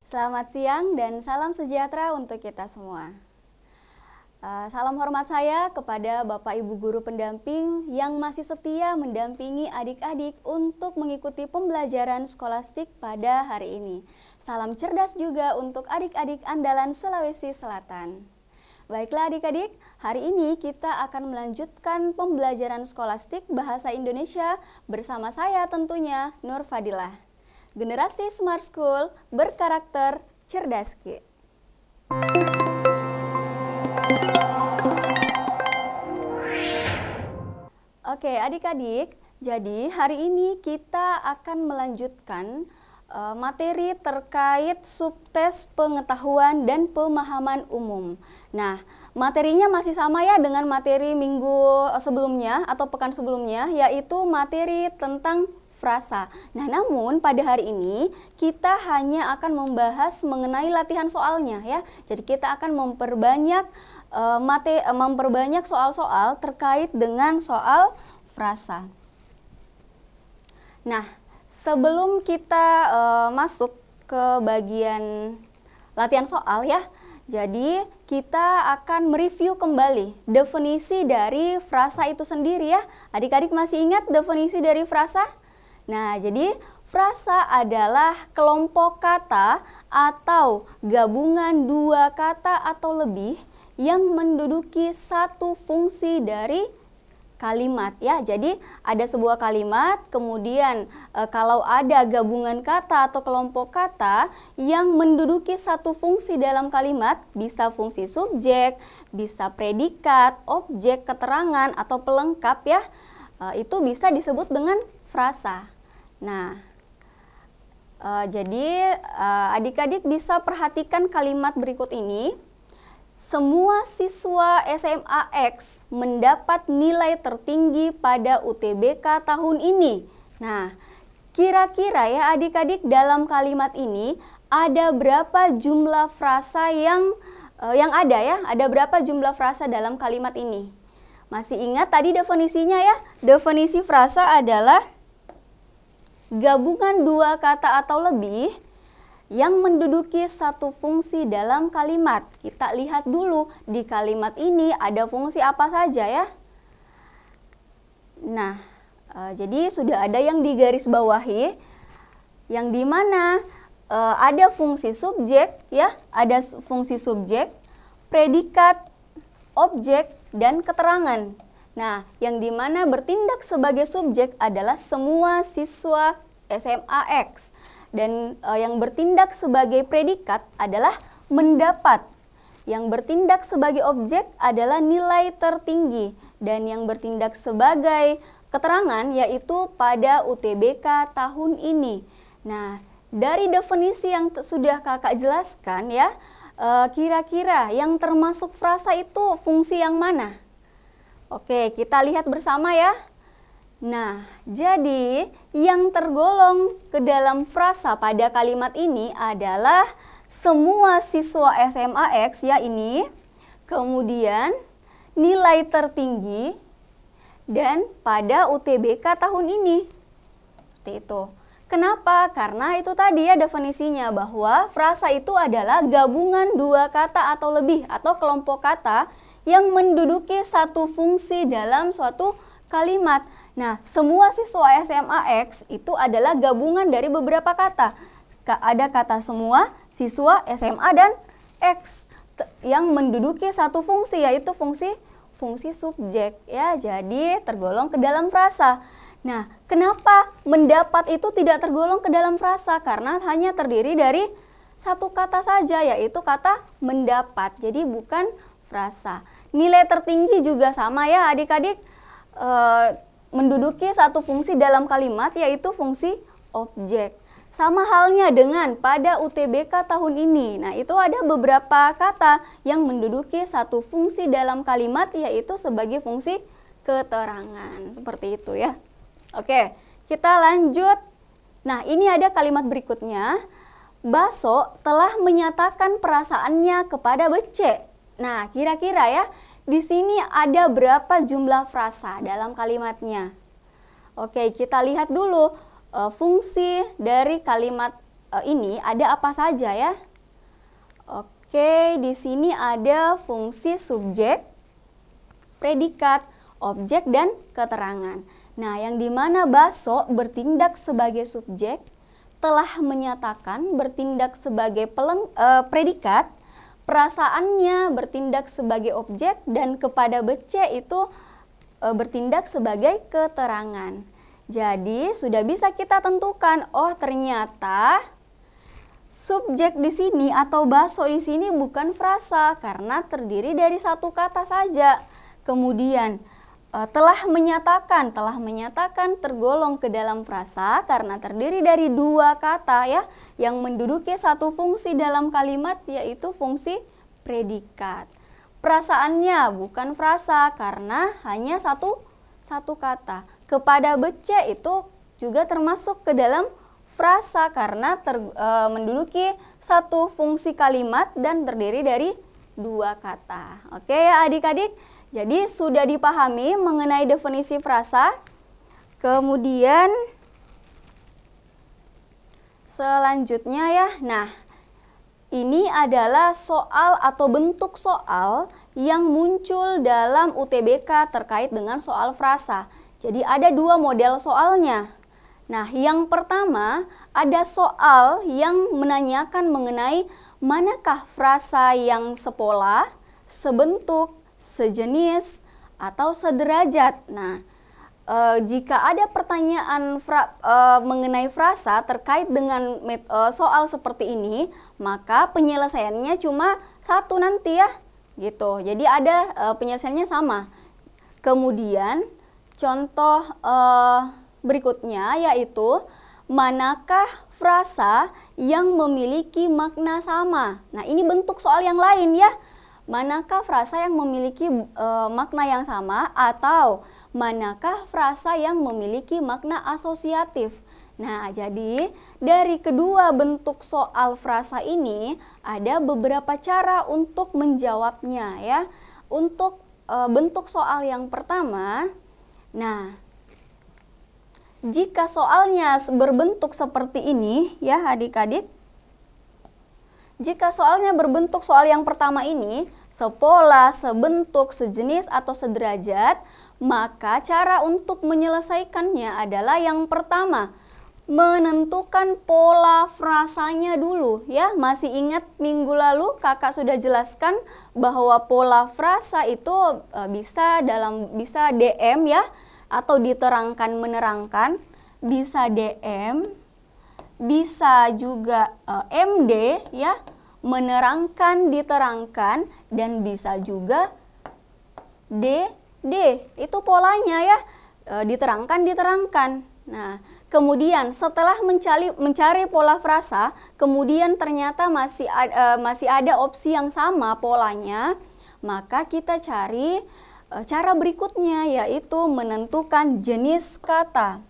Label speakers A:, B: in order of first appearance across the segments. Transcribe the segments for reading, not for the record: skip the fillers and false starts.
A: Selamat siang dan salam sejahtera untuk kita semua. Salam hormat saya kepada Bapak Ibu Guru pendamping yang masih setia mendampingi adik-adik untuk mengikuti pembelajaran skolastik pada hari ini. Salam cerdas juga untuk adik-adik andalan Sulawesi Selatan. Baiklah adik-adik, hari ini kita akan melanjutkan pembelajaran skolastik Bahasa Indonesia bersama saya tentunya Nur Fadilah. Generasi Smart School berkarakter cerdas Ki. Oke adik-adik, jadi hari ini kita akan melanjutkan materi terkait subtes pengetahuan dan pemahaman umum. Nah, materinya masih sama ya dengan materi minggu sebelumnya atau pekan sebelumnya, yaitu materi tentang frasa. Nah, namun pada hari ini kita hanya akan membahas mengenai latihan soalnya ya. Jadi kita akan memperbanyak soal-soal terkait dengan soal frasa. Nah, sebelum kita masuk ke bagian latihan soal ya, jadi kita akan mereview kembali definisi dari frasa itu sendiri ya. Adik-adik masih ingat definisi dari frasa? Nah, jadi frasa adalah kelompok kata atau gabungan dua kata atau lebih yang menduduki satu fungsi dari kalimat ya. Jadi ada sebuah kalimat, kemudian kalau ada gabungan kata atau kelompok kata yang menduduki satu fungsi dalam kalimat, bisa fungsi subjek, bisa predikat, objek, keterangan atau pelengkap ya, itu bisa disebut dengan frasa. Nah, jadi adik-adik bisa perhatikan kalimat berikut ini. Semua siswa SMA X mendapat nilai tertinggi pada UTBK tahun ini. Nah, kira-kira ya adik-adik dalam kalimat ini ada berapa jumlah frasa yang ada ya? Ada berapa jumlah frasa dalam kalimat ini? Masih ingat tadi definisinya ya? Definisi frasa adalah gabungan dua kata atau lebih yang menduduki satu fungsi dalam kalimat. Kita lihat dulu di kalimat ini ada fungsi apa saja ya. Nah, jadi sudah ada yang digarisbawahi, yang dimana ada fungsi subjek ya, ada fungsi subjek, predikat, objek, dan keterangan. Nah, yang dimana bertindak sebagai subjek adalah semua siswa SMA X. Dan yang bertindak sebagai predikat adalah mendapat. Yang bertindak sebagai objek adalah nilai tertinggi. Dan yang bertindak sebagai keterangan yaitu pada UTBK tahun ini. Nah, dari definisi yang sudah kakak jelaskan ya, kira-kira yang termasuk frasa itu fungsi yang mana? Oke, kita lihat bersama ya. Nah, jadi yang tergolong ke dalam frasa pada kalimat ini adalah semua siswa SMA X ya ini, kemudian nilai tertinggi, dan pada UTBK tahun ini. Seperti itu. Kenapa? Karena itu tadi ya definisinya bahwa frasa itu adalah gabungan dua kata atau lebih atau kelompok kata yang menduduki satu fungsi dalam suatu kalimat. Nah, semua siswa SMA X itu adalah gabungan dari beberapa kata. Ada kata semua siswa SMA dan X yang menduduki satu fungsi, yaitu fungsi subjek ya. Jadi tergolong ke dalam frasa. Nah, kenapa mendapat itu tidak tergolong ke dalam frasa? Karena hanya terdiri dari satu kata saja, yaitu kata mendapat. Jadi bukan frasa. Nilai tertinggi juga sama ya adik-adik, menduduki satu fungsi dalam kalimat yaitu fungsi objek. Sama halnya dengan pada UTBK tahun ini. Nah, itu ada beberapa kata yang menduduki satu fungsi dalam kalimat yaitu sebagai fungsi keterangan. Seperti itu ya. Oke, kita lanjut. Nah, ini ada kalimat berikutnya. Baso telah menyatakan perasaannya kepada Becek. Nah, kira-kira ya, di sini ada berapa jumlah frasa dalam kalimatnya? Oke, kita lihat dulu fungsi dari kalimat ini ada apa saja ya? Oke, di sini ada fungsi subjek, predikat, objek, dan keterangan. Nah, yang dimana Baso bertindak sebagai subjek, telah menyatakan bertindak sebagai predikat, perasaannya bertindak sebagai objek, dan kepada Bece itu bertindak sebagai keterangan. Jadi sudah bisa kita tentukan, oh ternyata subjek di sini atau Baso di sini bukan frasa karena terdiri dari satu kata saja. Kemudian telah menyatakan tergolong ke dalam frasa karena terdiri dari dua kata ya yang menduduki satu fungsi dalam kalimat, yaitu fungsi predikat. Perasaannya bukan frasa karena hanya satu kata. Kepada Bece itu juga termasuk ke dalam frasa karena menduduki satu fungsi kalimat dan terdiri dari dua kata. Oke ya adik-adik, jadi sudah dipahami mengenai definisi frasa. Kemudian selanjutnya ya, nah ini adalah soal atau bentuk soal yang muncul dalam UTBK terkait dengan soal frasa. Jadi ada dua model soalnya. Nah, yang pertama ada soal yang menanyakan mengenai manakah frasa yang sepola, sebentuk, sejenis, atau sederajat. Nah, jika ada pertanyaan mengenai frasa terkait dengan soal seperti ini, maka penyelesaiannya cuma satu nanti ya, gitu. Jadi ada penyelesaiannya sama. Kemudian contoh berikutnya yaitu manakah frasa yang memiliki makna sama. Nah, ini bentuk soal yang lain ya. Manakah frasa yang memiliki makna yang sama atau manakah frasa yang memiliki makna asosiatif. Nah, jadi dari kedua bentuk soal frasa ini ada beberapa cara untuk menjawabnya ya. Untuk bentuk soal yang pertama, nah, jika soalnya berbentuk seperti ini ya adik-adik, jika soalnya berbentuk soal yang pertama ini, sepola, sebentuk, sejenis, atau sederajat, maka cara untuk menyelesaikannya adalah yang pertama, menentukan pola frasanya dulu ya. Masih ingat minggu lalu kakak sudah jelaskan bahwa pola frasa itu bisa DM ya, atau diterangkan menerangkan, bisa DM, bisa juga MD ya, menerangkan diterangkan, dan bisa juga DD, itu polanya ya, diterangkan diterangkan. Nah, kemudian setelah mencari pola frasa, kemudian ternyata masih ada opsi yang sama polanya, maka kita cari cara berikutnya, yaitu menentukan jenis kata.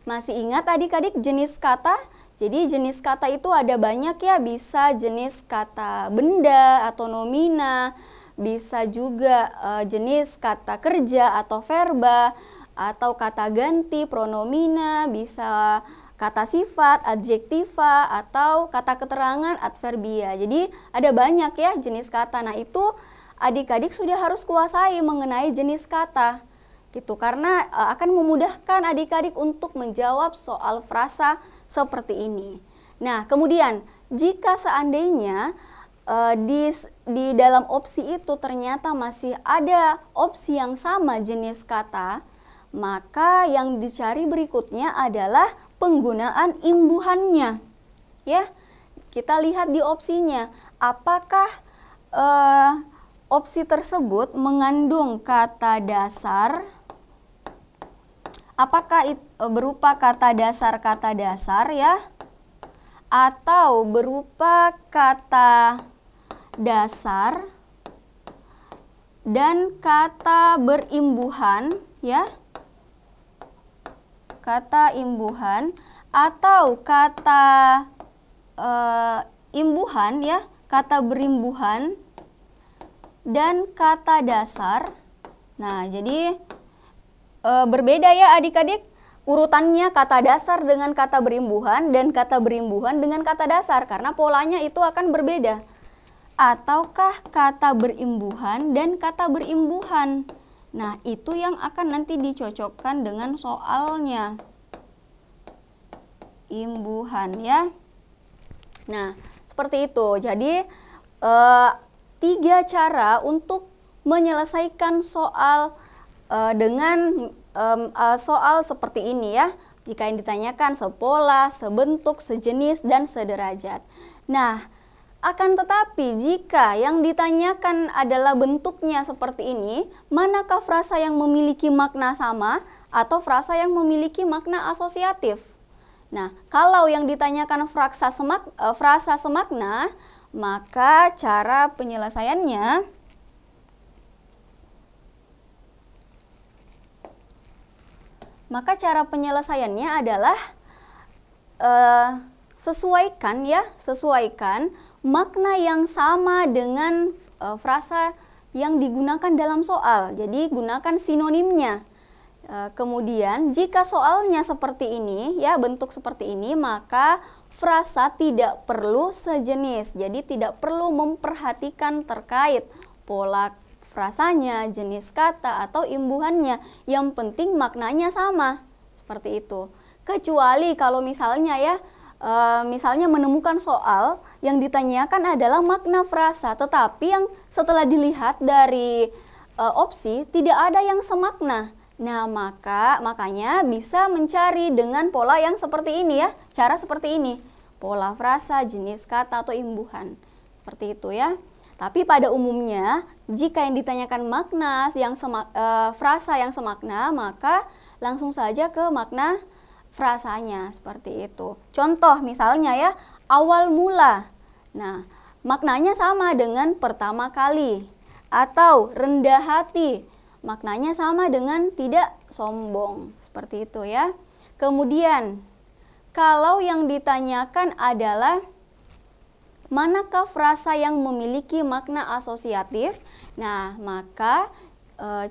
A: Masih ingat adik-adik jenis kata? Jadi jenis kata itu ada banyak ya, bisa jenis kata benda atau nomina, bisa juga jenis kata kerja atau verba, atau kata ganti pronomina, bisa kata sifat, adjektiva, atau kata keterangan, adverbia. Jadi ada banyak ya jenis kata. Nah, itu adik-adik sudah harus kuasai mengenai jenis kata. Gitu, karena akan memudahkan adik-adik untuk menjawab soal frasa seperti ini. Nah, kemudian jika seandainya di dalam opsi itu ternyata masih ada opsi yang sama jenis kata, maka yang dicari berikutnya adalah penggunaan imbuhannya. Ya, kita lihat di opsinya, apakah opsi tersebut mengandung kata dasar. Apakah berupa kata dasar ya, atau berupa kata dasar dan kata berimbuhan ya, kata imbuhan, atau kata imbuhan ya, kata berimbuhan dan kata dasar. Nah, jadi berbeda ya adik-adik urutannya kata dasar dengan kata berimbuhan dan kata berimbuhan dengan kata dasar karena polanya itu akan berbeda. Ataukah kata berimbuhan dan kata berimbuhan. Nah, itu yang akan nanti dicocokkan dengan soalnya. Imbuhan ya. Nah, seperti itu. Jadi 3 cara untuk menyelesaikan soal dengan soal seperti ini ya. Jika yang ditanyakan sepola, sebentuk, sejenis, dan sederajat. Nah, akan tetapi jika yang ditanyakan adalah bentuknya seperti ini, manakah frasa yang memiliki makna sama atau frasa yang memiliki makna asosiatif? Nah, kalau yang ditanyakan frasa semakna, maka cara penyelesaiannya adalah sesuaikan makna yang sama dengan frasa yang digunakan dalam soal. Jadi gunakan sinonimnya. Kemudian jika soalnya seperti ini ya, bentuk seperti ini, maka frasa tidak perlu sejenis. Jadi tidak perlu memperhatikan terkait pola frasanya, jenis kata atau imbuhannya. Yang penting maknanya sama. Seperti itu. Kecuali kalau misalnya ya, misalnya menemukan soal yang ditanyakan adalah makna frasa, tetapi yang setelah dilihat dari opsi tidak ada yang semakna. Nah, makanya bisa mencari dengan pola yang seperti ini ya, cara seperti ini. Pola frasa, jenis kata atau imbuhan. Seperti itu ya. Tapi pada umumnya jika yang ditanyakan makna yang frasa yang semakna, maka langsung saja ke makna frasanya seperti itu. Contoh misalnya ya, awal mula. Nah, maknanya sama dengan pertama kali. Atau rendah hati, maknanya sama dengan tidak sombong. Seperti itu ya. Kemudian, kalau yang ditanyakan adalah manakah frasa yang memiliki makna asosiatif? Nah, maka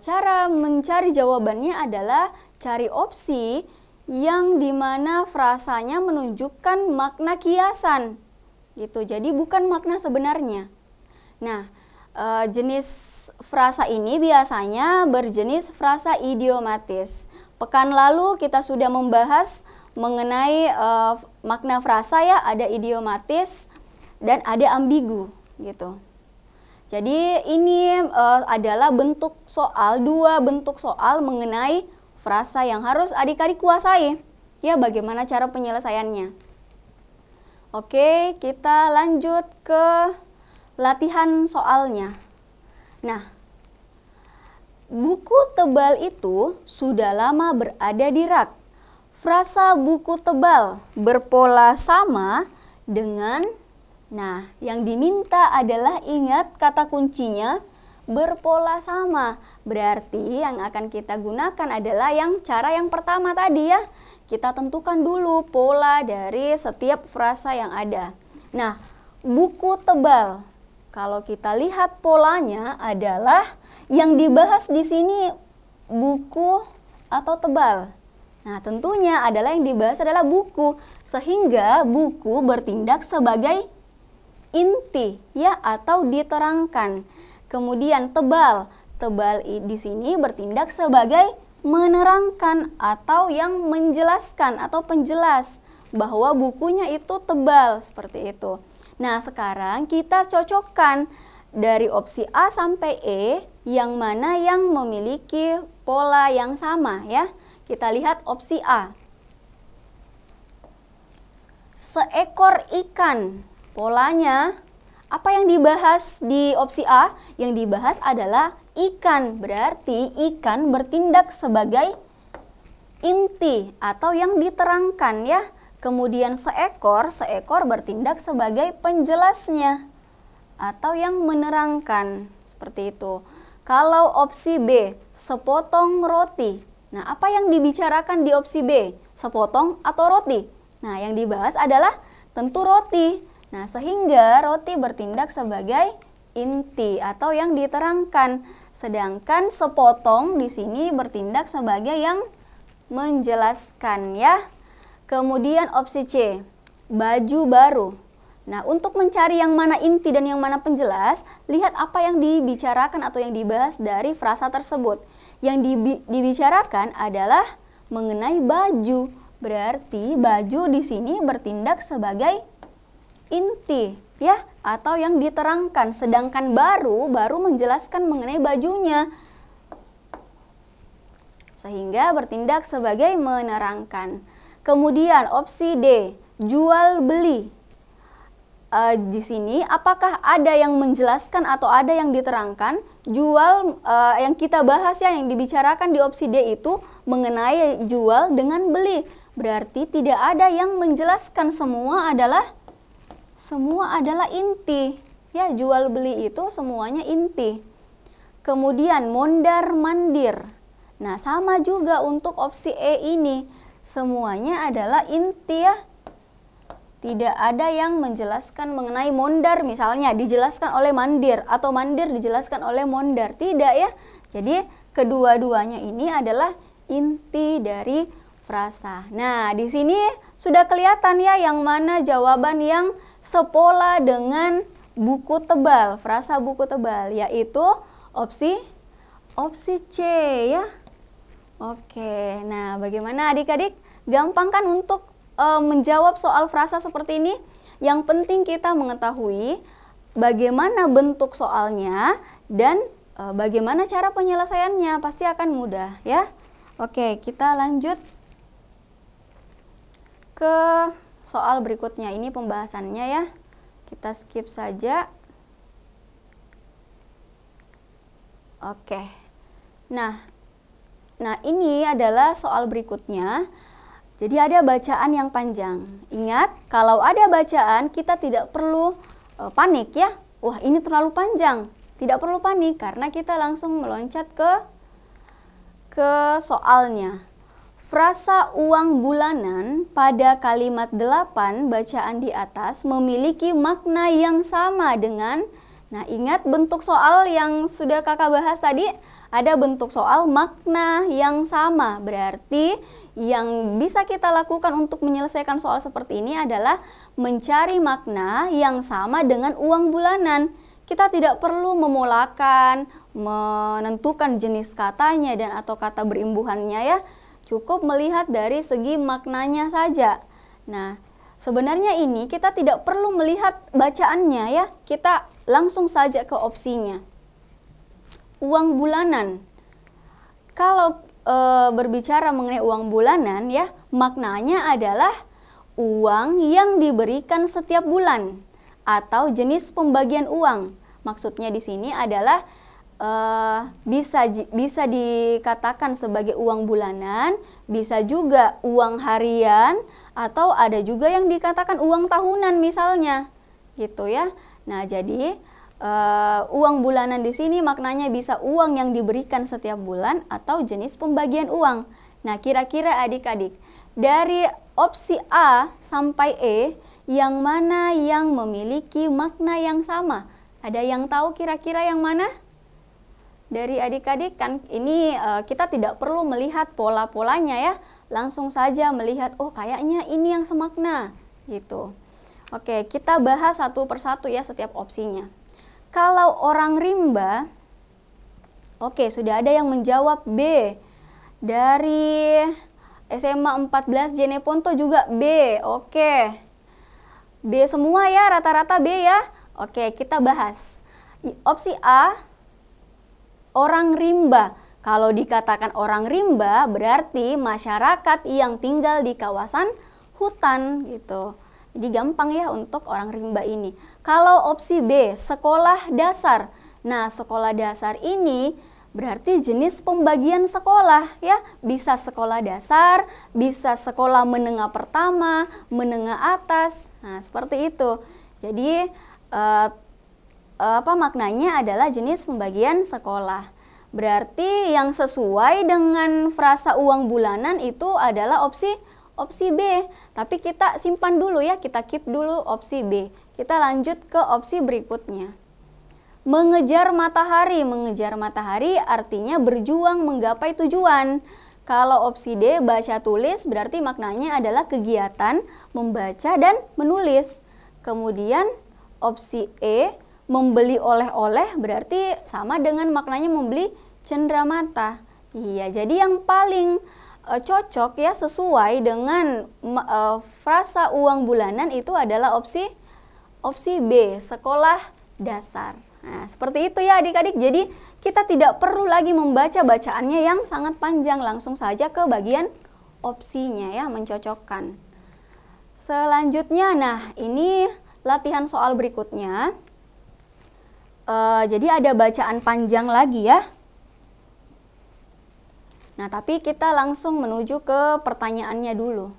A: cara mencari jawabannya adalah cari opsi yang dimana frasanya menunjukkan makna kiasan. Gitu. Jadi bukan makna sebenarnya. Nah, jenis frasa ini biasanya berjenis frasa idiomatis. Pekan lalu kita sudah membahas mengenai makna frasa ya, ada idiomatis dan ada ambigu gitu. Jadi ini adalah dua bentuk soal mengenai frasa yang harus adik-adik kuasai. Ya, bagaimana cara penyelesaiannya? Oke, kita lanjut ke latihan soalnya. Nah, buku tebal itu sudah lama berada di rak. Frasa buku tebal berpola sama dengan, nah, yang diminta adalah ingat kata kuncinya berpola sama. Berarti yang akan kita gunakan adalah cara yang pertama tadi ya. Kita tentukan dulu pola dari setiap frasa yang ada. Nah, buku tebal. Kalau kita lihat polanya adalah yang dibahas di sini buku atau tebal. Nah, tentunya adalah yang dibahas adalah buku, sehingga buku bertindak sebagai inti ya, atau diterangkan. Kemudian tebal di sini bertindak sebagai menerangkan atau yang menjelaskan atau penjelas bahwa bukunya itu tebal, seperti itu. Nah, sekarang kita cocokkan dari opsi A sampai E yang mana yang memiliki pola yang sama ya. Kita lihat opsi A. Seekor ikan. Polanya apa yang dibahas di opsi A? Yang dibahas adalah ikan. Berarti ikan bertindak sebagai inti atau yang diterangkan ya. Kemudian seekor bertindak sebagai penjelasnya atau yang menerangkan, seperti itu. Kalau opsi B, sepotong roti. Nah, apa yang dibicarakan di opsi B? Sepotong atau roti? Nah, yang dibahas adalah tentu roti. Nah, sehingga roti bertindak sebagai inti atau yang diterangkan. Sedangkan sepotong di sini bertindak sebagai yang menjelaskan ya. Kemudian opsi C, baju baru. Nah, untuk mencari yang mana inti dan yang mana penjelas, lihat apa yang dibicarakan atau yang dibahas dari frasa tersebut. Yang dibicarakan adalah mengenai baju. Berarti baju di sini bertindak sebagai inti ya, atau yang diterangkan, sedangkan baru menjelaskan mengenai bajunya. Sehingga bertindak sebagai menerangkan. Kemudian opsi D, jual beli. Di sini apakah ada yang menjelaskan atau ada yang diterangkan? Jual yang kita bahas ya, yang dibicarakan di opsi D itu mengenai jual dengan beli. Berarti tidak ada yang menjelaskan, semua adalah inti. Ya, jual beli itu semuanya inti. Kemudian mondar mandir. Nah, sama juga untuk opsi E ini. Semuanya adalah inti ya. Tidak ada yang menjelaskan mengenai mondar, misalnya dijelaskan oleh mandir atau mandir dijelaskan oleh mondar. Tidak ya. Jadi kedua-duanya ini adalah inti dari frasa. Nah, di sini sudah kelihatan ya yang mana jawaban yang sepola dengan buku tebal, frasa buku tebal, yaitu opsi C ya. Oke, nah bagaimana adik-adik? Gampang kan untuk menjawab soal frasa seperti ini? Yang penting kita mengetahui bagaimana bentuk soalnya dan bagaimana cara penyelesaiannya, pasti akan mudah ya. Oke, kita lanjut ke soal berikutnya. Ini pembahasannya ya. Kita skip saja. Oke. Nah ini adalah soal berikutnya. Jadi ada bacaan yang panjang. Ingat, kalau ada bacaan kita tidak perlu panik ya. Wah, ini terlalu panjang. Tidak perlu panik karena kita langsung meloncat ke soalnya. Frasa uang bulanan pada kalimat 8 bacaan di atas memiliki makna yang sama dengan, nah ingat bentuk soal yang sudah kakak bahas tadi, ada bentuk soal makna yang sama. Berarti yang bisa kita lakukan untuk menyelesaikan soal seperti ini adalah mencari makna yang sama dengan uang bulanan. Kita tidak perlu memulakan, menentukan jenis katanya dan atau kata berimbuhannya ya. Cukup melihat dari segi maknanya saja. Nah, sebenarnya ini kita tidak perlu melihat bacaannya ya. Kita langsung saja ke opsinya. Uang bulanan. Kalau berbicara mengenai uang bulanan ya, maknanya adalah uang yang diberikan setiap bulan atau jenis pembagian uang. Maksudnya di sini adalah bisa dikatakan sebagai uang bulanan, bisa juga uang harian, atau ada juga yang dikatakan uang tahunan misalnya, gitu ya. Nah, jadi uang bulanan di sini maknanya bisa uang yang diberikan setiap bulan atau jenis pembagian uang. Nah, kira-kira adik-adik dari opsi A sampai E yang mana yang memiliki makna yang sama? Ada yang tahu kira-kira yang mana? Dari adik-adik kan ini kita tidak perlu melihat pola-polanya ya. Langsung saja melihat, oh kayaknya ini yang semakna gitu. Oke, kita bahas satu persatu ya setiap opsinya. Kalau orang rimba, oke sudah ada yang menjawab B. Dari SMA 14 Jeneponto juga B. Oke. B semua ya, rata-rata B ya. Oke, kita bahas. Opsi A, orang rimba. Kalau dikatakan orang rimba berarti masyarakat yang tinggal di kawasan hutan gitu. Jadi gampang ya untuk orang rimba ini. Kalau opsi B, sekolah dasar. Nah, sekolah dasar ini berarti jenis pembagian sekolah ya. Bisa sekolah dasar, bisa sekolah menengah pertama, menengah atas. Nah, seperti itu. Jadi maknanya adalah jenis pembagian sekolah. Berarti yang sesuai dengan frasa uang bulanan itu adalah opsi B. Tapi kita simpan dulu ya, kita keep dulu opsi B. Kita lanjut ke opsi berikutnya. Mengejar matahari. Mengejar matahari artinya berjuang menggapai tujuan. Kalau opsi D, baca tulis, berarti maknanya adalah kegiatan membaca dan menulis. Kemudian opsi E, membeli oleh-oleh, berarti sama dengan maknanya membeli cenderamata. Iya, jadi yang paling cocok ya, sesuai dengan frasa uang bulanan itu adalah opsi B, sekolah dasar. Nah, seperti itu ya adik-adik. Jadi kita tidak perlu lagi membaca bacaannya yang sangat panjang, langsung saja ke bagian opsinya ya, mencocokkan. Selanjutnya, nah ini latihan soal berikutnya. Jadi ada bacaan panjang lagi ya. Nah, tapi kita langsung menuju ke pertanyaannya dulu.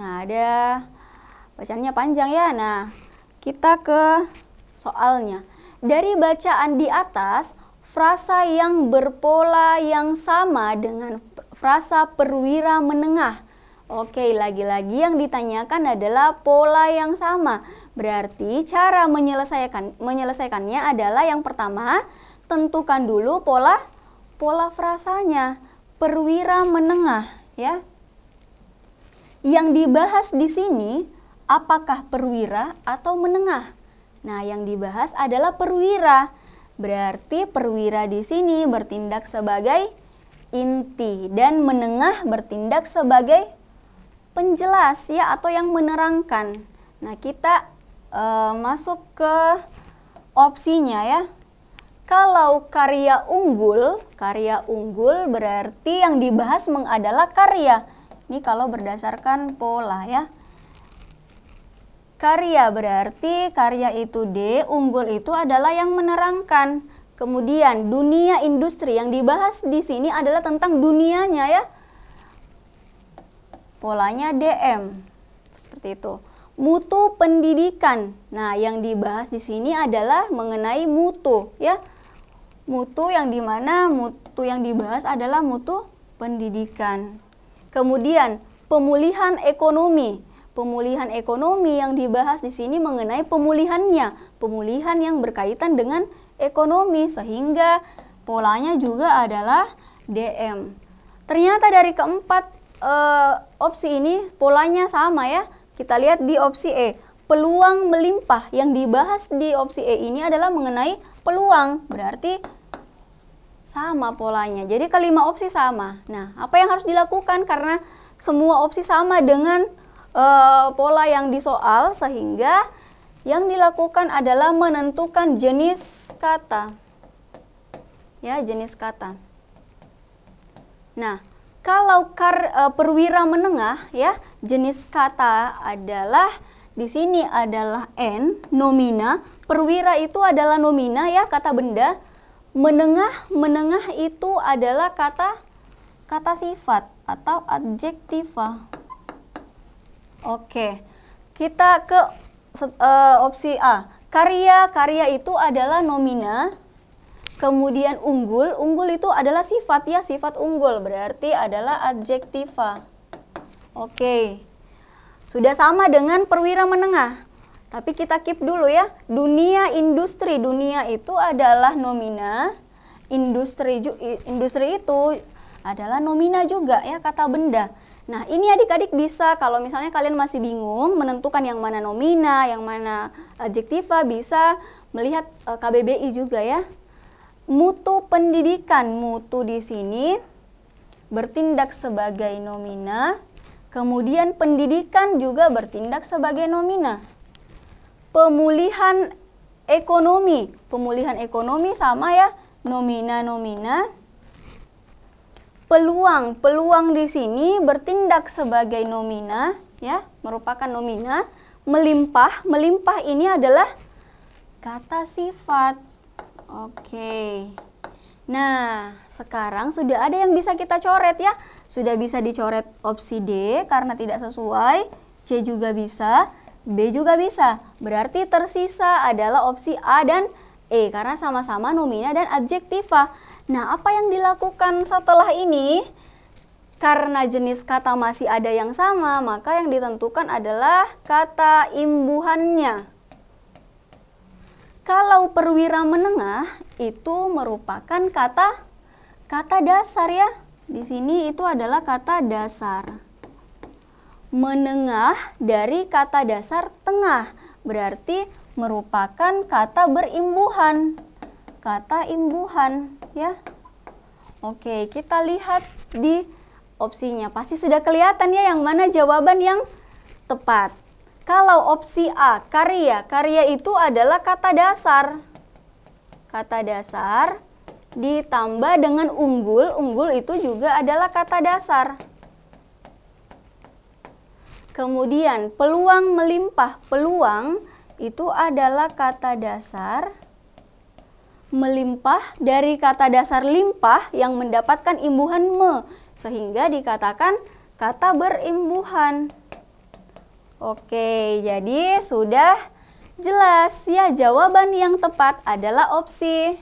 A: Nah, ada bacaannya panjang ya. Nah, kita ke soalnya. Dari bacaan di atas, frasa yang berpola yang sama dengan frasa perwira menengah. Oke, lagi-lagi yang ditanyakan adalah pola yang sama. Berarti cara menyelesaikannya adalah yang pertama, tentukan dulu pola frasanya. Perwira menengah ya. Yang dibahas di sini apakah perwira atau menengah? Nah, yang dibahas adalah perwira. Berarti perwira di sini bertindak sebagai inti dan menengah bertindak sebagai penjelas ya, atau yang menerangkan. Nah, kita masuk ke opsinya ya. Kalau karya unggul berarti yang dibahas adalah karya. Ini kalau berdasarkan pola ya. Karya berarti karya itu D, unggul itu adalah yang menerangkan. Kemudian dunia industri yang dibahas di sini adalah tentang dunianya ya. Polanya DM. Seperti itu. Mutu pendidikan. Nah, yang dibahas di sini adalah mengenai mutu ya. Mutu yang dimana mutu yang dibahas adalah mutu pendidikan. Kemudian pemulihan ekonomi. Pemulihan ekonomi yang dibahas di sini mengenai pemulihannya, pemulihan yang berkaitan dengan ekonomi, sehingga polanya juga adalah DM. Ternyata dari keempat opsi ini polanya sama ya. Kita lihat di opsi E, peluang melimpah. Yang dibahas di opsi E ini adalah mengenai peluang, berarti sama polanya. Jadi kelima opsi sama. Nah, apa yang harus dilakukan karena semua opsi sama dengan pola yang disoal, sehingga yang dilakukan adalah menentukan jenis kata. Ya, jenis kata. Nah, kalau perwira menengah ya, jenis kata adalah di sini adalah N, nomina. Perwira itu adalah nomina ya, kata benda. Menengah itu adalah kata sifat atau adjektiva. Oke, kita ke opsi A. Karya itu adalah nomina. Kemudian unggul itu adalah sifat ya, sifat unggul berarti adalah adjektiva. Oke, sudah sama dengan perwira menengah. Tapi kita keep dulu ya. Dunia industri, dunia itu adalah nomina. Industri itu adalah nomina juga ya, kata benda. Nah, ini adik-adik bisa, kalau misalnya kalian masih bingung menentukan yang mana nomina, yang mana adjektiva, bisa melihat KBBI juga ya. Mutu pendidikan, mutu di sini bertindak sebagai nomina, kemudian pendidikan juga bertindak sebagai nomina. Pemulihan ekonomi sama ya, nomina. Peluang di sini bertindak sebagai nomina ya, merupakan nomina. Melimpah ini adalah kata sifat. Oke. Nah, sekarang sudah ada yang bisa kita coret ya. Sudah bisa dicoret opsi D karena tidak sesuai, C juga bisa, B juga bisa. Berarti tersisa adalah opsi A dan E karena sama-sama nomina dan adjektiva. Nah, apa yang dilakukan setelah ini? Karena jenis kata masih ada yang sama, maka yang ditentukan adalah kata imbuhannya. Kalau perwira menengah itu merupakan kata dasar ya. Di sini itu adalah kata dasar. Menengah dari kata dasar tengah, berarti merupakan kata berimbuhan. Kata imbuhan, ya. Oke, kita lihat di opsinya. Pasti sudah kelihatan ya yang mana jawaban yang tepat. Kalau opsi A, karya. Karya itu adalah kata dasar. Kata dasar ditambah dengan unggul. Unggul itu juga adalah kata dasar. Kemudian peluang melimpah. Peluang itu adalah kata dasar. Melimpah dari kata dasar limpah yang mendapatkan imbuhan me, sehingga dikatakan kata berimbuhan. Oke, jadi sudah jelas ya, jawaban yang tepat adalah opsi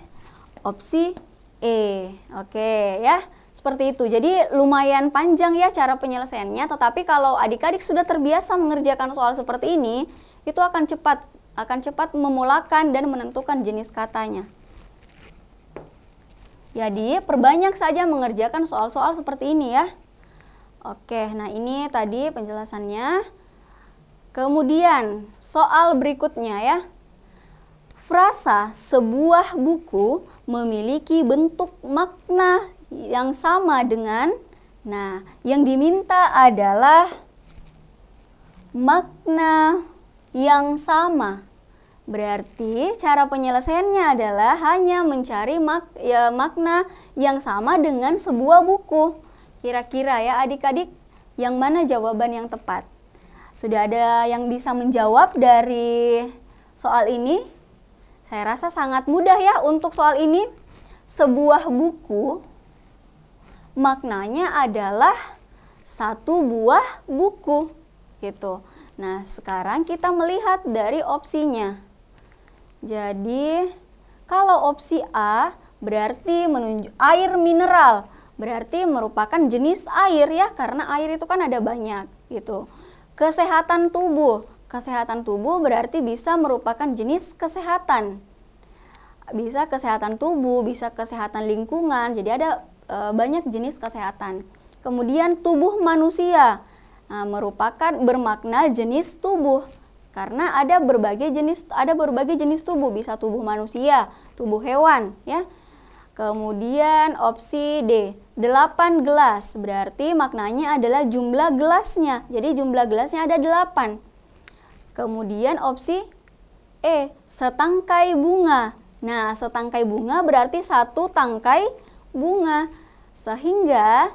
A: E. Oke ya, seperti itu. Jadi lumayan panjang ya cara penyelesaiannya, tetapi kalau adik-adik sudah terbiasa mengerjakan soal seperti ini, itu akan cepat memulakan dan menentukan jenis katanya. Jadi perbanyak saja mengerjakan soal-soal seperti ini ya. Oke, nah ini tadi penjelasannya. Kemudian soal berikutnya ya. Frasa sebuah buku memiliki bentuk makna yang sama dengan, nah yang diminta adalah makna yang sama. Berarti cara penyelesaiannya adalah hanya mencari makna yang sama dengan sebuah buku. Kira-kira ya adik-adik, yang mana jawaban yang tepat? Sudah ada yang bisa menjawab dari soal ini? Saya rasa sangat mudah ya untuk soal ini. Sebuah buku maknanya adalah satu buah buku gitu. Nah, sekarang kita melihat dari opsinya. Jadi, kalau opsi A berarti menunjuk air mineral, berarti merupakan jenis air ya, karena air itu kan ada banyak gitu. Kesehatan tubuh berarti bisa merupakan jenis kesehatan. Bisa kesehatan tubuh, bisa kesehatan lingkungan, jadi ada banyak jenis kesehatan. Kemudian tubuh manusia, merupakan bermakna jenis tubuh. Karena ada berbagai jenis tubuh, bisa tubuh manusia, tubuh hewan ya. Kemudian opsi D, 8 gelas, berarti maknanya adalah jumlah gelasnya. Jadi jumlah gelasnya ada 8. Kemudian opsi E, setangkai bunga. Nah, setangkai bunga berarti satu tangkai bunga. Sehingga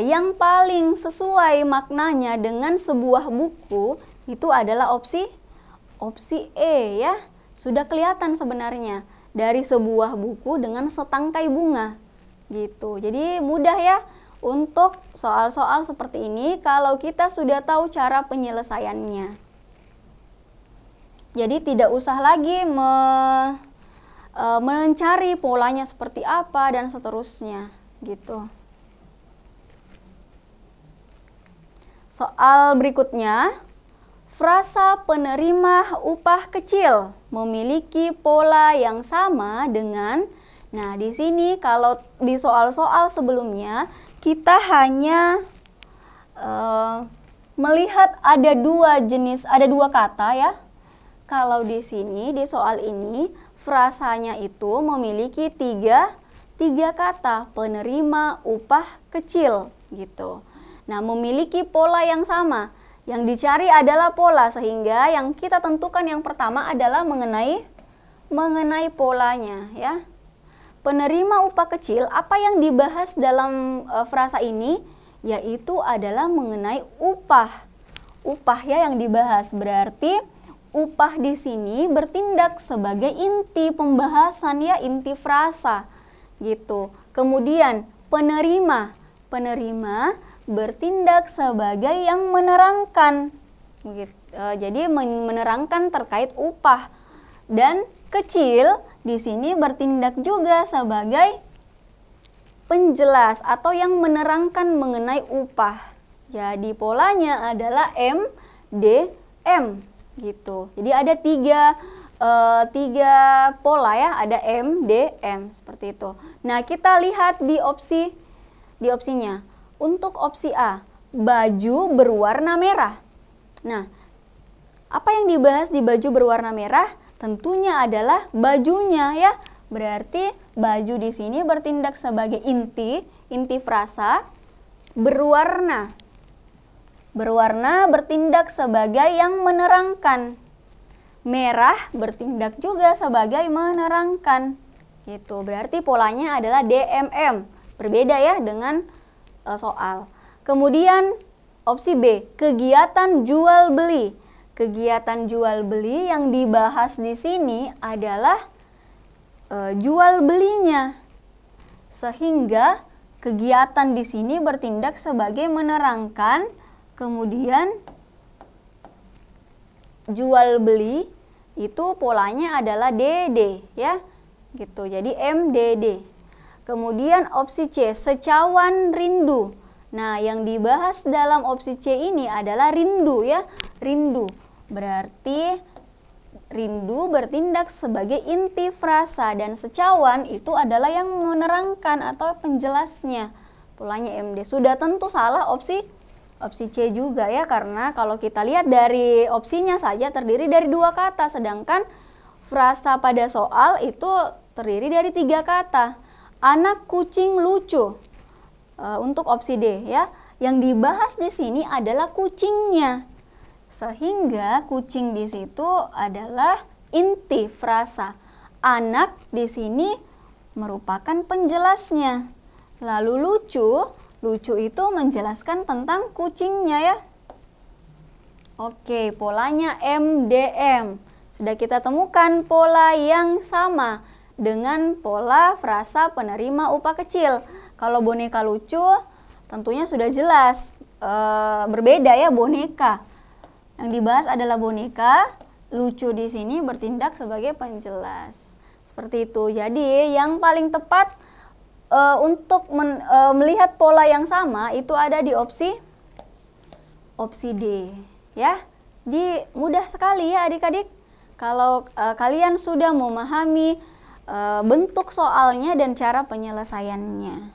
A: yang paling sesuai maknanya dengan sebuah buku itu adalah opsi E ya. Sudah kelihatan sebenarnya dari sebuah buku dengan setangkai bunga gitu. Jadi mudah ya untuk soal-soal seperti ini kalau kita sudah tahu cara penyelesaiannya. Jadi tidak usah lagi mencari polanya seperti apa dan seterusnya gitu. Soal berikutnya, frasa penerima upah kecil memiliki pola yang sama dengan, nah di sini kalau di soal-soal sebelumnya kita hanya melihat ada dua kata ya. Kalau di sini di soal ini frasanya itu memiliki tiga kata, penerima upah kecil gitu. Nah, memiliki pola yang sama. Yang dicari adalah pola, sehingga yang kita tentukan yang pertama adalah mengenai polanya ya. Penerima upah kecil, apa yang dibahas dalam frasa ini? Yaitu adalah mengenai upah. Upah ya yang dibahas, berarti upah di sini bertindak sebagai inti pembahasan ya, inti frasa gitu. Kemudian penerima bertindak sebagai yang menerangkan gitu. Jadi menerangkan terkait upah. Dan kecil di sini bertindak juga sebagai penjelas atau yang menerangkan mengenai upah. Jadi polanya adalah MDM gitu. Jadi ada tiga pola ya, ada MDM seperti itu. Nah, kita lihat di opsi di opsinya. Untuk opsi A, baju berwarna merah. Nah, apa yang dibahas di baju berwarna merah? Tentunya adalah bajunya ya. Berarti baju di sini bertindak sebagai inti frasa. Berwarna bertindak sebagai yang menerangkan. Merah bertindak juga sebagai menerangkan. Gitu. Berarti polanya adalah DMM. Berbeda ya dengan soal. Kemudian opsi B, kegiatan jual beli. Kegiatan jual beli yang dibahas di sini adalah jual belinya. Sehingga kegiatan di sini bertindak sebagai menerangkan, kemudian jual beli itu polanya adalah DD ya. Gitu. Jadi MDD. Kemudian opsi C, secawan rindu. Nah, yang dibahas dalam opsi C ini adalah rindu ya. Rindu. Berarti rindu bertindak sebagai inti frasa dan secawan itu adalah yang menerangkan atau penjelasnya. Polanya MD. Sudah tentu salah opsi C juga ya, karena kalau kita lihat dari opsinya saja terdiri dari 2 kata, sedangkan frasa pada soal itu terdiri dari 3 kata. Anak kucing lucu. Untuk opsi D ya. Yang dibahas di sini adalah kucingnya. Sehingga kucing di situ adalah inti frasa. Anak di sini merupakan penjelasnya. Lalu lucu itu menjelaskan tentang kucingnya ya. Oke, polanya MDM. Sudah kita temukan pola yang sama dengan pola frasa penerima upah kecil. Kalau boneka lucu tentunya sudah jelas berbeda ya boneka. Yang dibahas adalah boneka, lucu di sini bertindak sebagai penjelas. Seperti itu. Jadi yang paling tepat untuk melihat pola yang sama itu ada di opsi D ya. Mudah sekali ya adik-adik. Kalau kalian sudah memahami bentuk soalnya dan cara penyelesaiannya.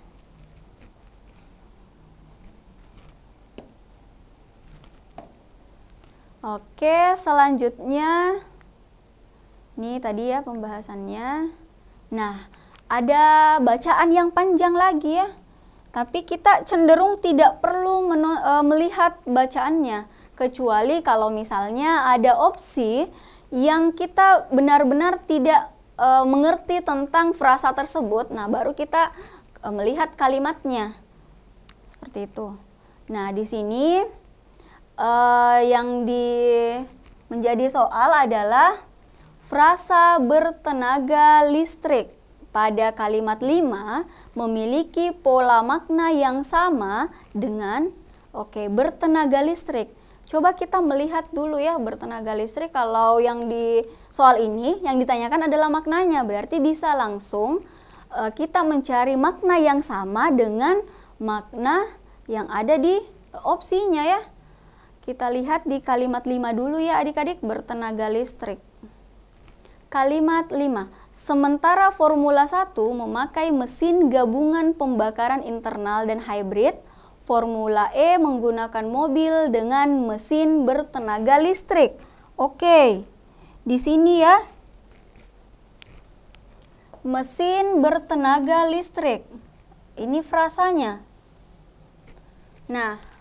A: Oke, selanjutnya ini tadi ya pembahasannya. Nah, ada bacaan yang panjang lagi ya. Tapi kita cenderung tidak perlu melihat bacaannya, kecuali kalau misalnya ada opsi yang kita benar-benar tidak mengerti tentang frasa tersebut. Nah, baru kita melihat kalimatnya. Seperti itu. Nah, di sini yang menjadi soal adalah frasa bertenaga listrik pada kalimat 5 memiliki pola makna yang sama dengan bertenaga listrik. Coba kita melihat dulu ya bertenaga listrik. Kalau yang di soal ini yang ditanyakan adalah maknanya, berarti bisa langsung kita mencari makna yang sama dengan makna yang ada di opsinya ya. Kita lihat di kalimat 5 dulu ya adik-adik, bertenaga listrik. Kalimat 5, sementara Formula 1 memakai mesin gabungan pembakaran internal dan hybrid, Formula E menggunakan mobil dengan mesin bertenaga listrik. Oke, di sini ya, mesin bertenaga listrik. Ini frasanya. Nah,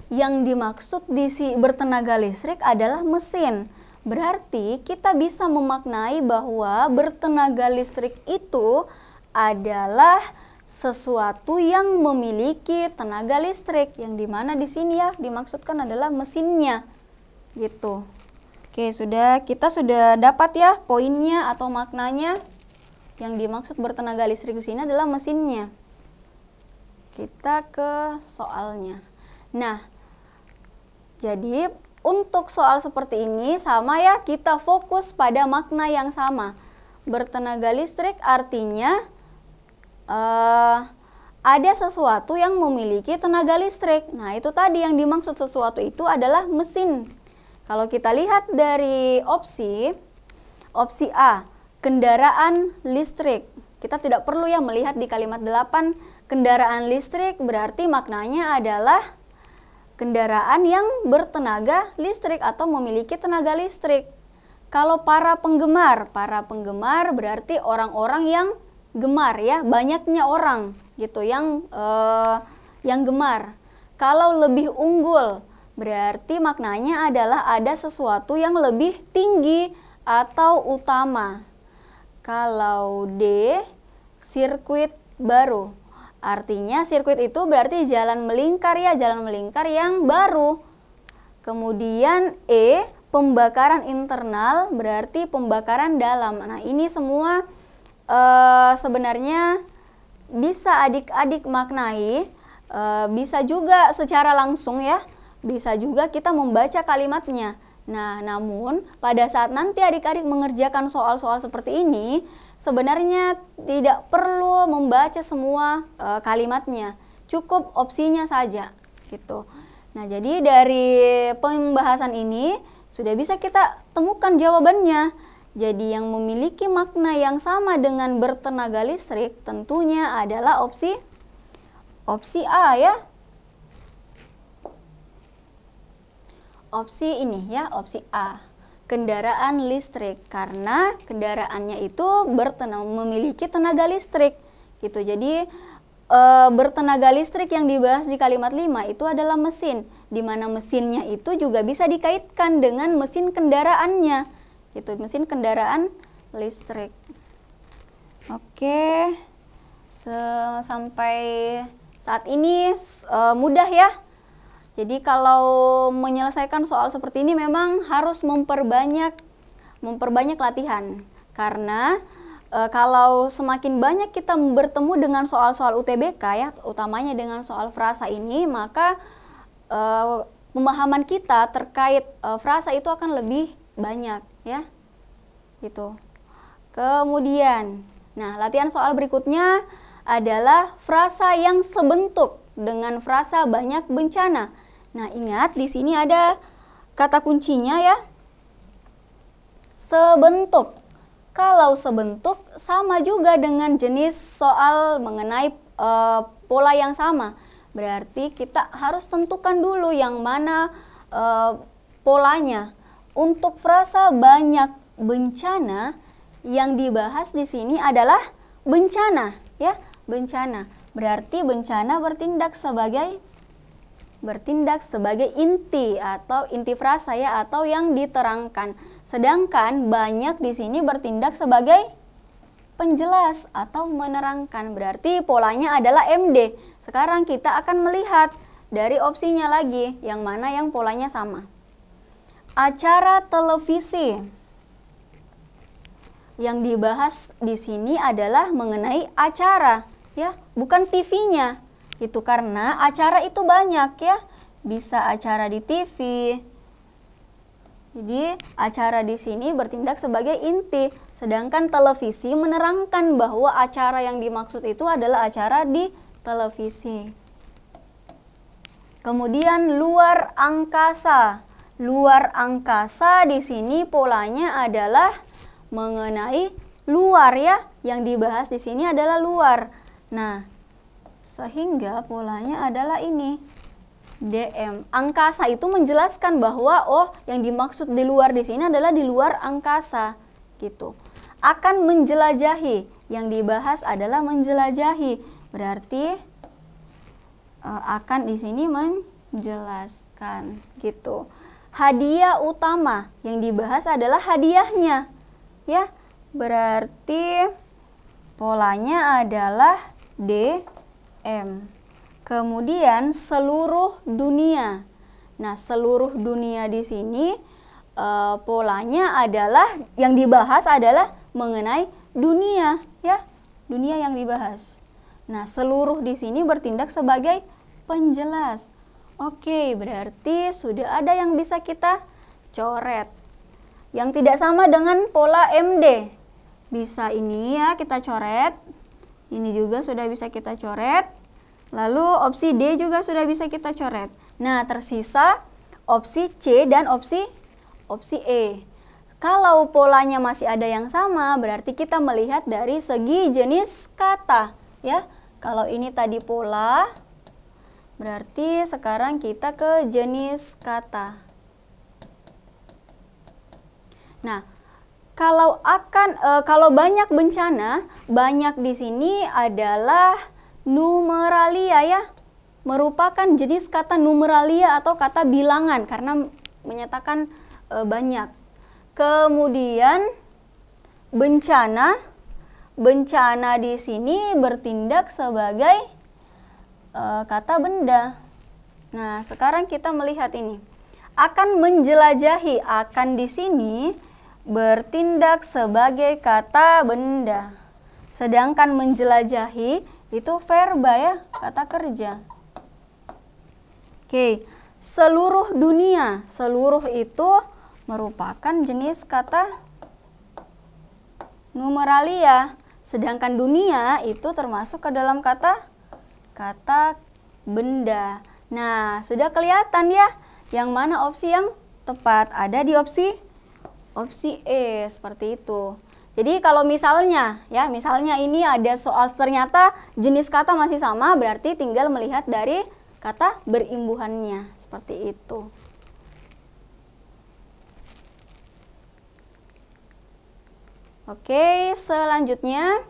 A: yang dimaksud di bertenaga listrik adalah mesin. Berarti kita bisa memaknai bahwa bertenaga listrik itu adalah sesuatu yang memiliki tenaga listrik, yang dimana di sini ya dimaksudkan adalah mesinnya. Gitu. Oke, kita sudah dapat ya poinnya atau maknanya. Yang dimaksud bertenaga listrik di sini adalah mesinnya. Kita ke soalnya. Nah, jadi untuk soal seperti ini sama ya, kita fokus pada makna yang sama. Bertenaga listrik artinya ada sesuatu yang memiliki tenaga listrik. Nah, itu tadi yang dimaksud sesuatu itu adalah mesin. Kalau kita lihat dari opsi A, kendaraan listrik. Kita tidak perlu ya melihat di kalimat 8 kendaraan listrik berarti maknanya adalah kendaraan yang bertenaga listrik atau memiliki tenaga listrik. Kalau para penggemar berarti orang-orang yang gemar ya, banyaknya orang gitu yang gemar. Kalau lebih unggul berarti maknanya adalah ada sesuatu yang lebih tinggi atau utama. Kalau D, sirkuit baru. Artinya sirkuit itu berarti jalan melingkar ya, jalan melingkar yang baru. Kemudian E, pembakaran internal berarti pembakaran dalam. Nah, ini semua sebenarnya bisa adik-adik maknai, bisa juga secara langsung ya, bisa juga kita membaca kalimatnya. Nah, namun pada saat nanti adik-adik mengerjakan soal-soal seperti ini, sebenarnya tidak perlu membaca semua kalimatnya, cukup opsinya saja gitu. Nah, jadi dari pembahasan ini sudah bisa kita temukan jawabannya. Jadi yang memiliki makna yang sama dengan bertenaga listrik tentunya adalah opsi A ya. Opsi ini ya, opsi A. Kendaraan listrik, karena kendaraannya itu memiliki tenaga listrik gitu. Jadi bertenaga listrik yang dibahas di kalimat 5 itu adalah mesin, di mana mesinnya itu juga bisa dikaitkan dengan mesin kendaraannya gitu, mesin kendaraan listrik. Oke, sampai saat ini mudah ya. Jadi kalau menyelesaikan soal seperti ini memang harus memperbanyak latihan. Karena kalau semakin banyak kita bertemu dengan soal-soal UTBK ya, utamanya dengan soal frasa ini, maka pemahaman kita terkait frasa itu akan lebih banyak ya. Gitu. Kemudian, nah latihan soal berikutnya adalah frasa yang sebentuk dengan frasa banyak bencana. Nah, ingat di sini ada kata kuncinya ya. Sebentuk. Kalau sebentuk sama juga dengan jenis soal mengenai pola yang sama. Berarti kita harus tentukan dulu yang mana polanya. Untuk frasa banyak bencana yang dibahas di sini adalah bencana ya, bencana. Berarti bencana bertindak sebagai inti atau inti frasa ya, atau yang diterangkan. Sedangkan banyak di sini bertindak sebagai penjelas atau menerangkan. Berarti polanya adalah MD. Sekarang kita akan melihat dari opsinya lagi yang mana yang polanya sama. Acara televisi. Yang dibahas di sini adalah mengenai acara ya, bukan TV-nya. Itu karena acara itu banyak ya, bisa acara di TV. Jadi acara di sini bertindak sebagai inti, sedangkan televisi menerangkan bahwa acara yang dimaksud itu adalah acara di televisi. Kemudian luar angkasa. Luar angkasa di sini polanya adalah mengenai luar ya, yang dibahas di sini adalah luar. Nah, sehingga polanya adalah ini, DM. Angkasa itu menjelaskan bahwa yang dimaksud di luar di sini adalah di luar angkasa gitu. Akan menjelajahi, yang dibahas adalah menjelajahi. Berarti akan di sini menjelaskan gitu. Hadiah utama, yang dibahas adalah hadiahnya ya. Berarti polanya adalah DM. Kemudian seluruh dunia. Nah, seluruh dunia di sini polanya adalah yang dibahas adalah mengenai dunia ya, dunia yang dibahas. Nah, seluruh di sini bertindak sebagai penjelas. Oke, berarti sudah ada yang bisa kita coret. Yang tidak sama dengan pola MD. Bisa ini ya kita coret. Ini juga sudah bisa kita coret. Lalu opsi D juga sudah bisa kita coret. Nah, tersisa opsi C dan opsi E. Kalau polanya masih ada yang sama, berarti kita melihat dari segi jenis kata ya. Kalau ini tadi pola, berarti sekarang kita ke jenis kata. Nah, kalau banyak bencana, banyak di sini adalah numeralia ya, merupakan jenis kata numeralia atau kata bilangan karena menyatakan banyak. Kemudian bencana di sini bertindak sebagai kata benda. Nah, sekarang kita melihat ini. Akan menjelajahi, akan di sini bertindak sebagai kata benda. Sedangkan menjelajahi itu verba ya, kata kerja. Oke, seluruh dunia. Seluruh itu merupakan jenis kata numeralia. Sedangkan dunia itu termasuk ke dalam kata benda. Nah, sudah kelihatan ya yang mana opsi yang tepat. Ada di opsi E, seperti itu. Jadi kalau misalnya ini ada soal ternyata jenis kata masih sama, berarti tinggal melihat dari kata berimbuhannya, seperti itu. Oke, selanjutnya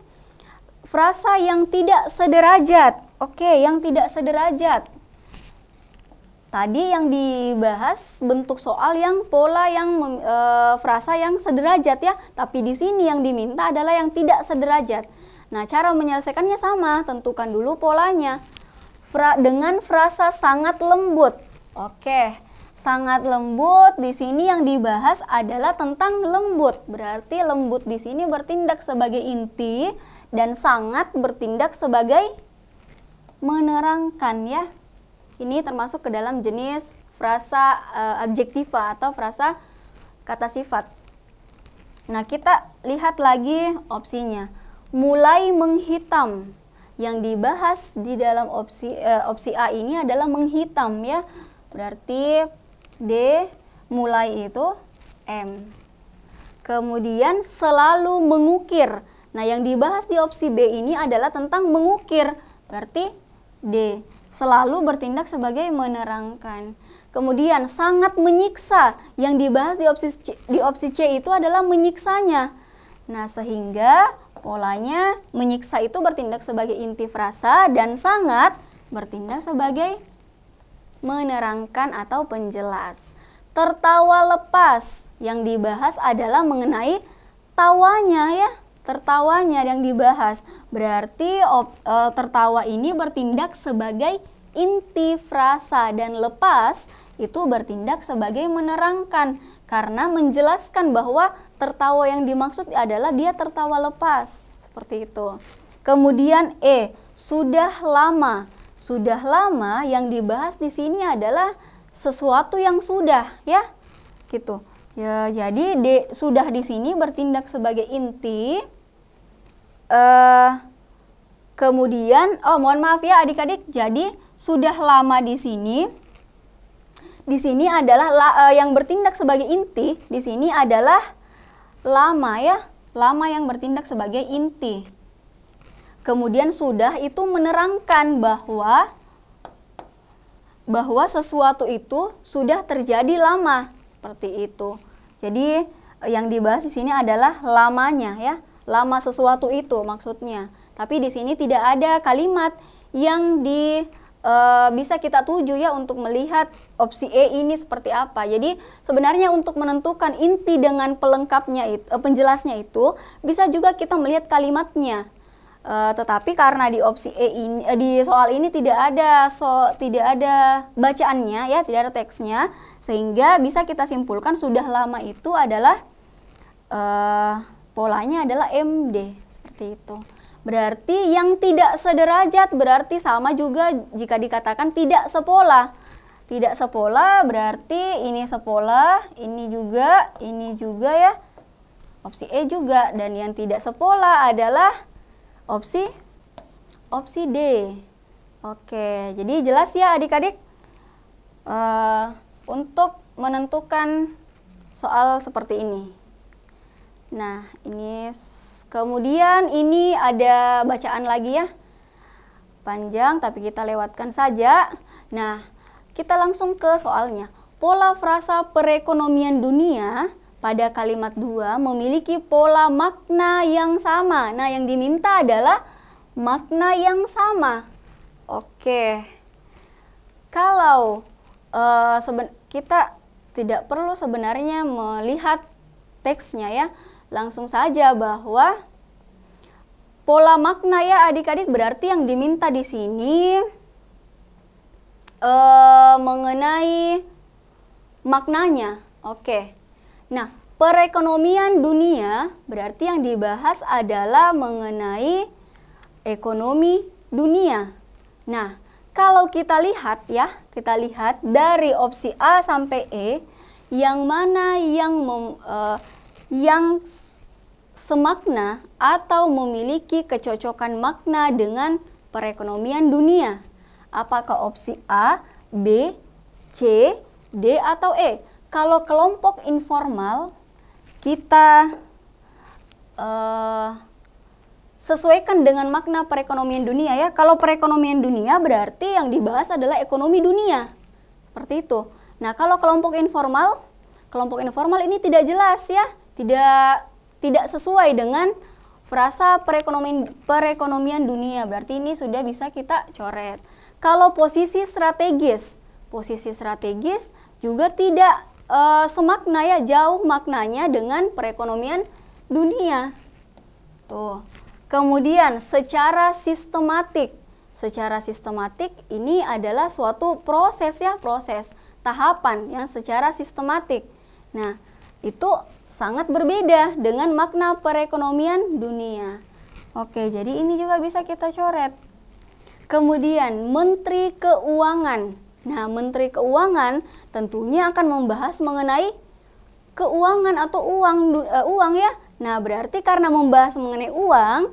A: frasa yang tidak sederajat. Oke, yang tidak sederajat. Tadi yang dibahas bentuk soal yang pola yang frasa yang sederajat ya, tapi di sini yang diminta adalah yang tidak sederajat. Nah, cara menyelesaikannya sama, tentukan dulu polanya. Dengan frasa sangat lembut. Oke, sangat lembut di sini yang dibahas adalah tentang lembut. Berarti lembut di sini bertindak sebagai inti dan sangat bertindak sebagai menerangkan ya. Ini termasuk ke dalam jenis frasa adjektiva atau frasa kata sifat. Nah, kita lihat lagi opsinya. Mulai menghitam. Yang dibahas di dalam opsi A ini adalah menghitam ya. Berarti D, mulai itu M. Kemudian selalu mengukir. Nah, yang dibahas di opsi B ini adalah tentang mengukir. Berarti D. Selalu bertindak sebagai menerangkan. Kemudian sangat menyiksa, yang dibahas di opsi C itu adalah menyiksanya. Nah, sehingga polanya menyiksa itu bertindak sebagai inti frasa dan sangat bertindak sebagai menerangkan atau penjelas. Tertawa lepas, yang dibahas adalah mengenai tawanya ya. Tertawanya yang dibahas, berarti tertawa ini bertindak sebagai inti frasa dan lepas itu bertindak sebagai menerangkan karena menjelaskan bahwa tertawa yang dimaksud adalah dia tertawa lepas, seperti itu. Kemudian E, sudah lama. Sudah lama yang dibahas di sini adalah sesuatu yang sudah ya, gitu. Ya, jadi D sudah di sini bertindak sebagai inti. Kemudian, mohon maaf ya adik-adik, jadi sudah lama di sini adalah yang bertindak sebagai inti, di sini adalah lama ya, lama yang bertindak sebagai inti. Kemudian sudah itu menerangkan bahwa sesuatu itu sudah terjadi lama, seperti itu. Jadi yang dibahas di sini adalah lamanya ya. Lama sesuatu itu maksudnya. Tapi di sini tidak ada kalimat yang bisa kita tuju ya untuk melihat opsi E ini seperti apa. Jadi sebenarnya untuk menentukan inti dengan pelengkapnya penjelasnya itu bisa juga kita melihat kalimatnya. Tetapi karena di opsi E ini di soal ini tidak ada bacaannya ya, tidak ada teksnya, sehingga bisa kita simpulkan sudah lama itu adalah polanya adalah MD, seperti itu. Berarti yang tidak sederajat berarti sama juga jika dikatakan tidak sepola. Tidak sepola berarti ini sepola, ini juga ya. Opsi E juga, dan yang tidak sepola adalah opsi D. Oke, jadi jelas ya adik-adik untuk menentukan soal seperti ini. Nah, ini kemudian ini ada bacaan lagi ya. panjang tapi kita lewatkan saja. Nah, kita langsung ke soalnya. Pola frasa perekonomian dunia pada kalimat 2 memiliki pola makna yang sama. Nah, yang diminta adalah makna yang sama. Oke. Kalau kita tidak perlu sebenarnya melihat teksnya ya. Langsung saja bahwa pola makna ya adik-adik berarti yang diminta di sini mengenai maknanya. Oke. Nah, perekonomian dunia berarti yang dibahas adalah mengenai ekonomi dunia. Nah, kalau kita lihat ya, kita lihat dari opsi A sampai E, yang mana yang semakna atau memiliki kecocokan makna dengan perekonomian dunia. Apakah opsi A, B, C, D, atau E? Kalau kelompok informal, kita sesuaikan dengan makna perekonomian dunia ya. Kalau perekonomian dunia berarti yang dibahas adalah ekonomi dunia. Seperti itu. Nah, kalau kelompok informal ini tidak jelas ya. Tidak sesuai dengan frasa perekonomian dunia. Berarti ini sudah bisa kita coret. Kalau posisi strategis juga tidak semakna ya, jauh maknanya dengan perekonomian dunia. Tuh. Kemudian secara sistematik ini adalah suatu proses ya, proses tahapan yang secara sistematik. Nah, itu sangat berbeda dengan makna perekonomian dunia. Oke, jadi ini juga bisa kita coret. Kemudian Menteri Keuangan. Nah, Menteri Keuangan tentunya akan membahas mengenai keuangan atau uang ya. Nah, berarti karena membahas mengenai uang,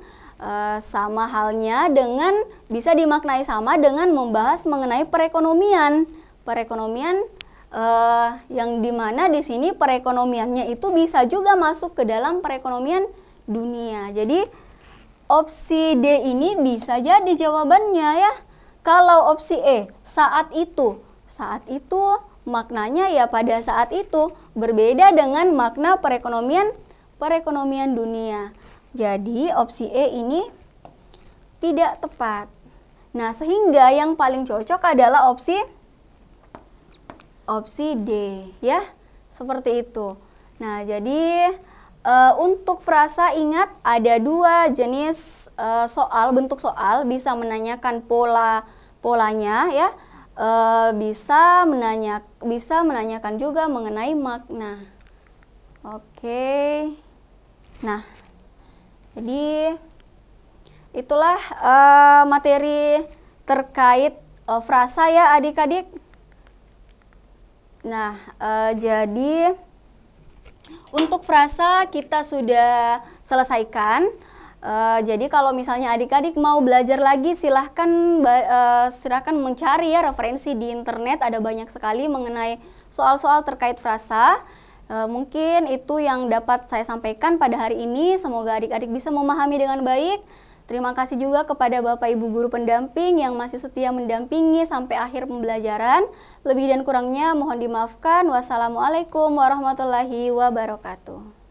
A: sama halnya dengan bisa dimaknai sama dengan membahas mengenai perekonomian. Yang dimana di sini perekonomiannya itu bisa juga masuk ke dalam perekonomian dunia. Jadi opsi D ini bisa jadi jawabannya ya. Kalau opsi E, saat itu maknanya ya pada saat itu, berbeda dengan makna perekonomian dunia. Jadi opsi E ini tidak tepat. Nah, sehingga yang paling cocok adalah opsi D ya. Seperti itu. Nah, jadi untuk frasa ingat ada dua jenis bentuk soal, bisa menanyakan polanya ya. Bisa menanyakan juga mengenai makna. Oke. Nah, jadi itulah materi terkait frasa ya adik-adik. Nah, jadi untuk frasa kita sudah selesaikan. Jadi kalau misalnya adik-adik mau belajar lagi, silahkan mencari ya referensi di internet. Ada banyak sekali mengenai soal-soal terkait frasa. Mungkin itu yang dapat saya sampaikan pada hari ini. Semoga adik-adik bisa memahami dengan baik. Terima kasih juga kepada Bapak Ibu Guru Pendamping yang masih setia mendampingi sampai akhir pembelajaran. Lebih dan kurangnya mohon dimaafkan. Wassalamualaikum warahmatullahi wabarakatuh.